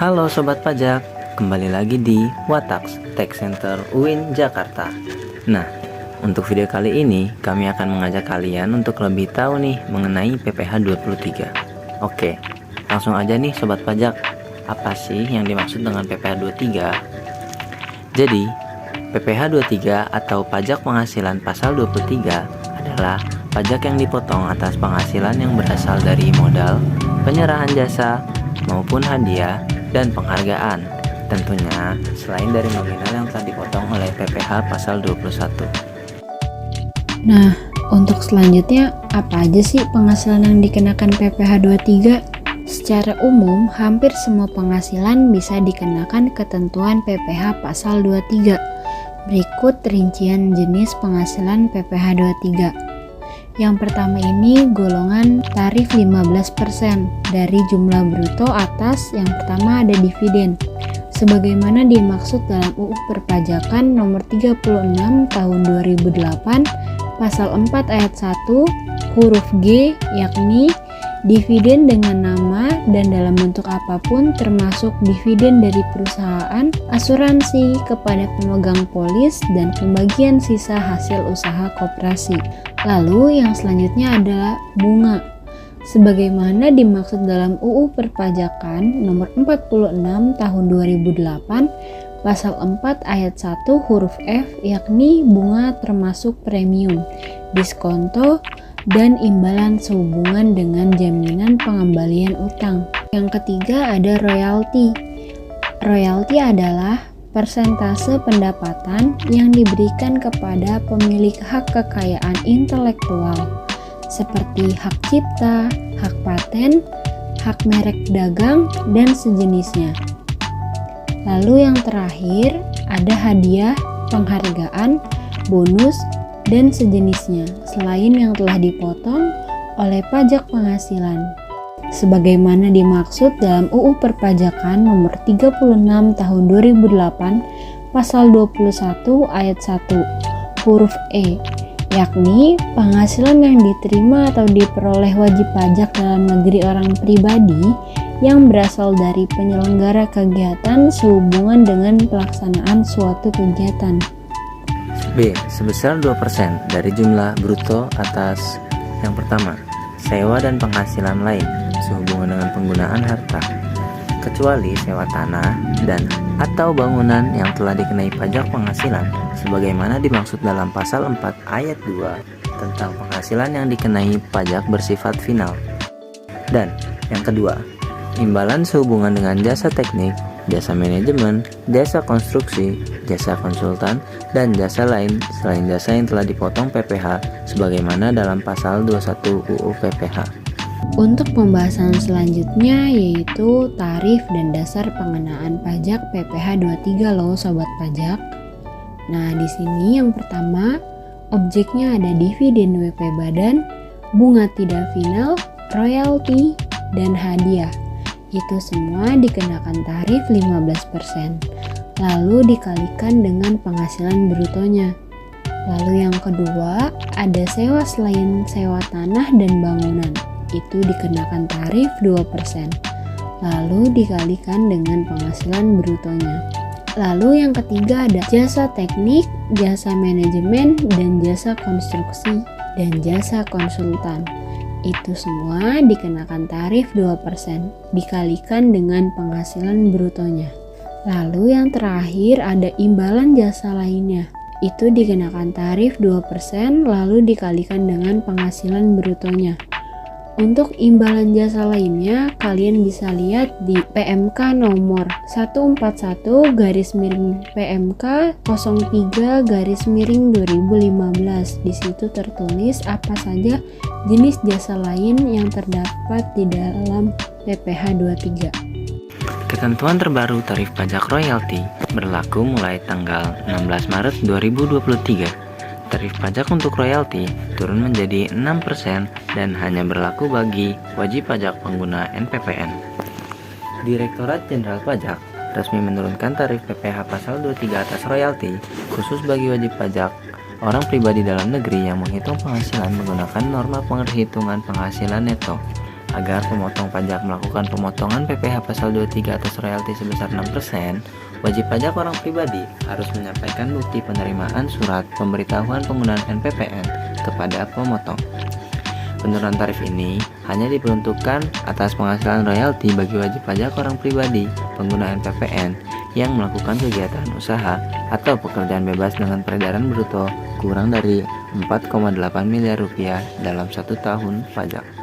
Halo Sobat Pajak, kembali lagi di Watax Tech Center UIN Jakarta. Nah, untuk video kali ini kami akan mengajak kalian untuk lebih tahu nih mengenai PPh 23. Oke, langsung aja nih Sobat Pajak, apa sih yang dimaksud dengan PPh 23? Jadi, PPh 23 atau pajak penghasilan pasal 23 adalah pajak yang dipotong atas penghasilan yang berasal dari modal, penyerahan jasa, maupun hadiah dan penghargaan, tentunya selain dari nominal yang telah dipotong oleh PPh pasal 21. Nah, untuk selanjutnya, apa aja sih penghasilan yang dikenakan PPh 23? Secara umum, hampir semua penghasilan bisa dikenakan ketentuan PPh pasal 23. Berikut rincian jenis penghasilan PPh 23. Yang pertama ini golongan tarif 15% dari jumlah bruto atas yang pertama ada dividen. Sebagaimana dimaksud dalam UU Perpajakan nomor 36 tahun 2008 pasal 4 ayat 1 huruf G, yakni dividen dengan nama dan dalam bentuk apapun termasuk dividen dari perusahaan, asuransi kepada pemegang polis, dan pembagian sisa hasil usaha koperasi. Lalu yang selanjutnya adalah bunga. Sebagaimana dimaksud dalam UU Perpajakan nomor 46 tahun 2008 pasal 4 ayat 1 huruf F, yakni bunga termasuk premium, diskonto, dan imbalan sehubungan dengan jaminan pengembalian utang. Yang ketiga ada royalti. Royalti adalah persentase pendapatan yang diberikan kepada pemilik hak kekayaan intelektual seperti hak cipta, hak paten, hak merek dagang, dan sejenisnya. Lalu yang terakhir ada hadiah, penghargaan, bonus, dan sejenisnya selain yang telah dipotong oleh pajak penghasilan sebagaimana dimaksud dalam UU Perpajakan nomor 36 tahun 2008 pasal 21 ayat 1 huruf E, yakni penghasilan yang diterima atau diperoleh wajib pajak dalam negeri orang pribadi yang berasal dari penyelenggara kegiatan sehubungan dengan pelaksanaan suatu kegiatan. B. Sebesar 2% dari jumlah bruto atas yang pertama, sewa dan penghasilan lain sehubungan dengan penggunaan harta, kecuali sewa tanah dan atau bangunan yang telah dikenai pajak penghasilan sebagaimana dimaksud dalam pasal 4 ayat 2 tentang penghasilan yang dikenai pajak bersifat final. Dan yang kedua, imbalan sehubungan dengan jasa teknik, jasa manajemen, jasa konstruksi, jasa konsultan, dan jasa lain selain jasa yang telah dipotong PPh sebagaimana dalam pasal 21 UU PPh. Untuk pembahasan selanjutnya yaitu tarif dan dasar pengenaan pajak PPh 23 loh Sobat Pajak. Nah, di sini yang pertama objeknya ada dividen WP badan, bunga tidak final, royalti, dan hadiah. Itu semua dikenakan tarif 15%, lalu dikalikan dengan penghasilan brutonya. Lalu yang kedua, ada sewa selain sewa tanah dan bangunan. Itu dikenakan tarif 2%, lalu dikalikan dengan penghasilan brutonya. Lalu yang ketiga ada jasa teknik, jasa manajemen, dan jasa konstruksi, dan jasa konsultan. Itu semua dikenakan tarif 2% dikalikan dengan penghasilan brutonya. Lalu yang terakhir ada imbalan jasa lainnya. Itu dikenakan tarif 2% lalu dikalikan dengan penghasilan brutonya. Untuk imbalan jasa lainnya kalian bisa lihat di PMK nomor 141 PMK 03 Di situ tertulis apa saja jenis jasa lain yang terdapat di dalam PPh 23. Ketentuan terbaru tarif pajak royalti berlaku mulai tanggal 16 Maret 2023. Tarif pajak untuk royalti turun menjadi 6% dan hanya berlaku bagi wajib pajak pengguna NPPN. Direktorat Jenderal Pajak resmi menurunkan tarif PPh pasal 23 atas royalti khusus bagi wajib pajak orang pribadi dalam negeri yang menghitung penghasilan menggunakan norma perhitungan penghasilan neto. Agar pemotong pajak melakukan pemotongan PPh pasal 23 atas royalti sebesar 6%, wajib pajak orang pribadi harus menyampaikan bukti penerimaan surat pemberitahuan penggunaan NPPN kepada pemotong. Penurunan tarif ini hanya diperuntukkan atas penghasilan royalti bagi wajib pajak orang pribadi pengguna NPPN yang melakukan kegiatan usaha atau pekerjaan bebas dengan peredaran bruto kurang dari 4,8 miliar rupiah dalam 1 tahun pajak.